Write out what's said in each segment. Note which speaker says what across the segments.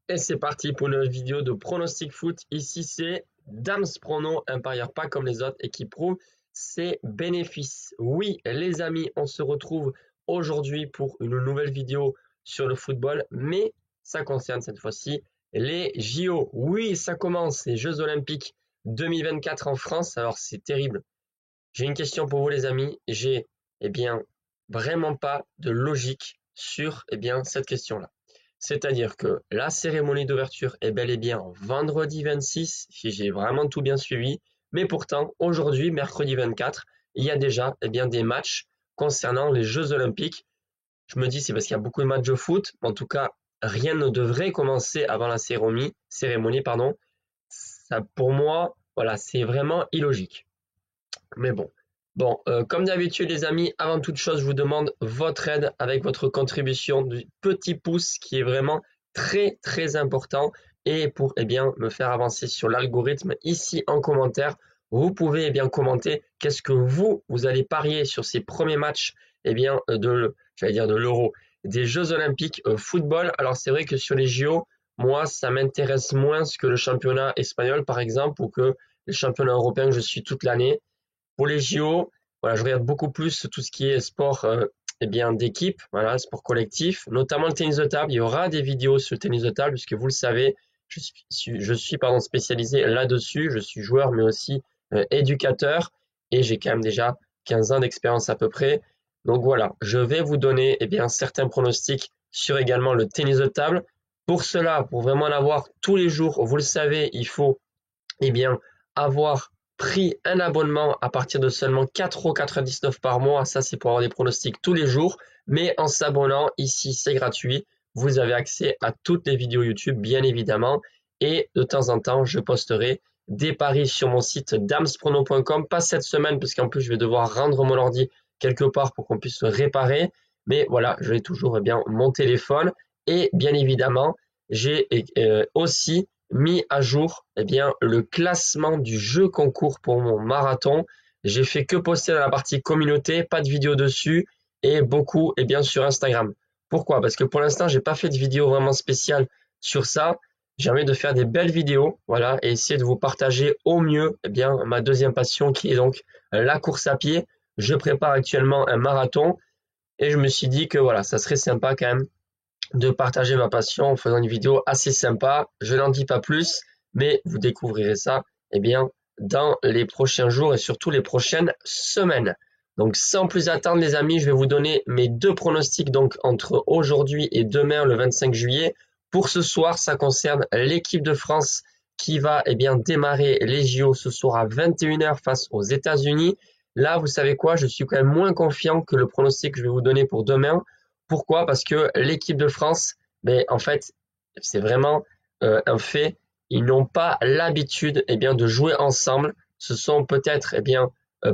Speaker 1: Et c'est parti pour une vidéo de pronostic foot. Ici, c'est Dams Prono, un parieur pas comme les autres et qui prouve ses bénéfices. Oui, les amis, on se retrouve aujourd'hui pour une nouvelle vidéo sur le football, mais ça concerne cette fois-ci les JO. Oui, ça commence, les Jeux Olympiques 2024 en France. Alors, c'est terrible. J'ai une question pour vous, les amis. J'ai, vraiment pas de logique sur, cette question-là. C'est-à-dire que la cérémonie d'ouverture est bel et bien vendredi 26, si j'ai vraiment tout bien suivi. Mais pourtant, aujourd'hui, mercredi 24, il y a déjà, des matchs concernant les Jeux Olympiques. Je me dis, c'est parce qu'il y a beaucoup de matchs de foot. En tout cas, rien ne devrait commencer avant la cérémonie, pardon. Ça, pour moi, voilà, c'est vraiment illogique. Mais bon. Comme d'habitude, les amis, avant toute chose, je vous demande votre aide avec votre contribution du petit pouce qui est vraiment très, très important. Et pour, me faire avancer sur l'algorithme ici en commentaire, vous pouvez, commenter qu'est-ce que vous allez parier sur ces premiers matchs, de l'Euro, des Jeux Olympiques football. Alors, c'est vrai que sur les JO, moi, ça m'intéresse moins que le championnat espagnol, par exemple, ou que le championnat européen que je suis toute l'année. Pour les JO, voilà, je regarde beaucoup plus tout ce qui est sport d'équipe, voilà, sport collectif, notamment le tennis de table. Il y aura des vidéos sur le tennis de table, puisque vous le savez, je suis spécialisé là-dessus. Je suis joueur, mais aussi éducateur, et j'ai quand même déjà 15 ans d'expérience à peu près. Donc voilà, je vais vous donner certains pronostics sur également le tennis de table. Pour cela, pour vraiment en avoir tous les jours, vous le savez, il faut avoir pris un abonnement à partir de seulement 4,99 € par mois. Ça, c'est pour avoir des pronostics tous les jours. Mais en s'abonnant, ici, c'est gratuit. Vous avez accès à toutes les vidéos YouTube, bien évidemment. Et de temps en temps, je posterai des paris sur mon site damsprono.com. Pas cette semaine, parce qu'en plus, je vais devoir rendre mon ordi quelque part pour qu'on puisse le réparer. Mais voilà, je vais toujours mon téléphone. Et bien évidemment, j'ai aussi mis à jour le classement du jeu concours pour mon marathon. J'ai fait que poster dans la partie communauté, pas de vidéo dessus et beaucoup sur Instagram. Pourquoi? Parce que pour l'instant, j'ai pas fait de vidéo vraiment spéciale sur ça. J'ai envie de faire des belles vidéos, voilà, et essayer de vous partager au mieux ma deuxième passion qui est donc la course à pied. Je prépare actuellement un marathon et je me suis dit que voilà, ça serait sympa quand même de partager ma passion en faisant une vidéo assez sympa. Je n'en dis pas plus, mais vous découvrirez ça dans les prochains jours et surtout les prochaines semaines. Donc sans plus attendre les amis, je vais vous donner mes deux pronostics donc entre aujourd'hui et demain le 25 juillet. Pour ce soir, ça concerne l'équipe de France qui va démarrer les JO ce soir à 21 h face aux États-Unis. Là, vous savez quoi, je suis quand même moins confiant que le pronostic que je vais vous donner pour demain. Pourquoi? Parce que l'équipe de France, en fait, c'est vraiment un fait. Ils n'ont pas l'habitude de jouer ensemble. Ce sont peut-être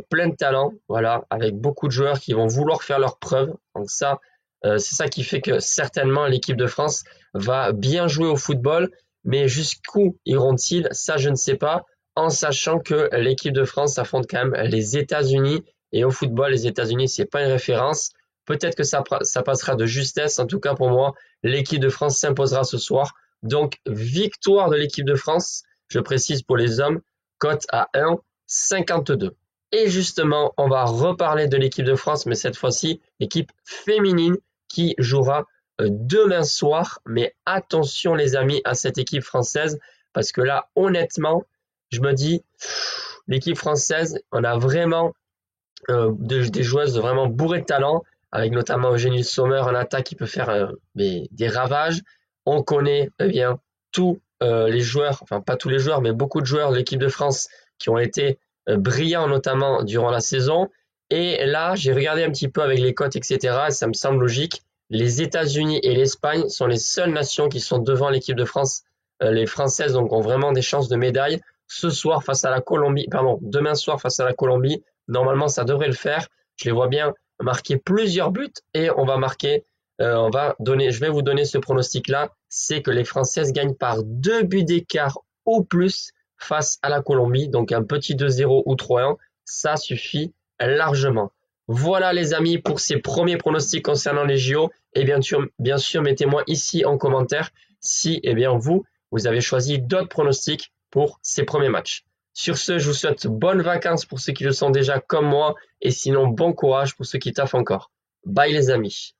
Speaker 1: plein de talents, voilà, avec beaucoup de joueurs qui vont vouloir faire leurs preuves. Donc ça, c'est ça qui fait que certainement l'équipe de France va bien jouer au football. Mais jusqu'où iront-ils? Ça, je ne sais pas. En sachant que l'équipe de France affronte quand même les États-Unis. Et au football, les États-Unis, c'est pas une référence. Peut-être que ça passera de justesse. En tout cas, pour moi, l'équipe de France s'imposera ce soir. Donc, victoire de l'équipe de France, je précise pour les hommes, cote à 1,52. Et justement, on va reparler de l'équipe de France, mais cette fois-ci, l'équipe féminine qui jouera demain soir. Mais attention les amis à cette équipe française, parce que là, honnêtement, je me dis, l'équipe française, on a vraiment des joueuses vraiment bourrées de talent, avec notamment Eugénie Sommer en attaque qui peut faire des ravages. On connaît tous les joueurs, enfin pas tous les joueurs, mais beaucoup de joueurs de l'équipe de France qui ont été brillants notamment durant la saison. Et là, j'ai regardé un petit peu avec les cotes, etc. Et ça me semble logique. Les États-Unis et l'Espagne sont les seules nations qui sont devant l'équipe de France. Les Françaises donc ont vraiment des chances de médaille. Ce soir face à la Colombie, demain soir face à la Colombie, normalement ça devrait le faire. Je les vois bien marquer plusieurs buts et je vais vous donner ce pronostic là, c'est que les Françaises gagnent par 2 buts d'écart ou plus face à la Colombie, donc un petit 2-0 ou 3-1, ça suffit largement. Voilà les amis pour ces premiers pronostics concernant les JO et bien sûr mettez-moi ici en commentaire si eh bien vous avez choisi d'autres pronostics pour ces premiers matchs. Sur ce, je vous souhaite bonnes vacances pour ceux qui le sont déjà comme moi et sinon bon courage pour ceux qui taffent encore. Bye les amis.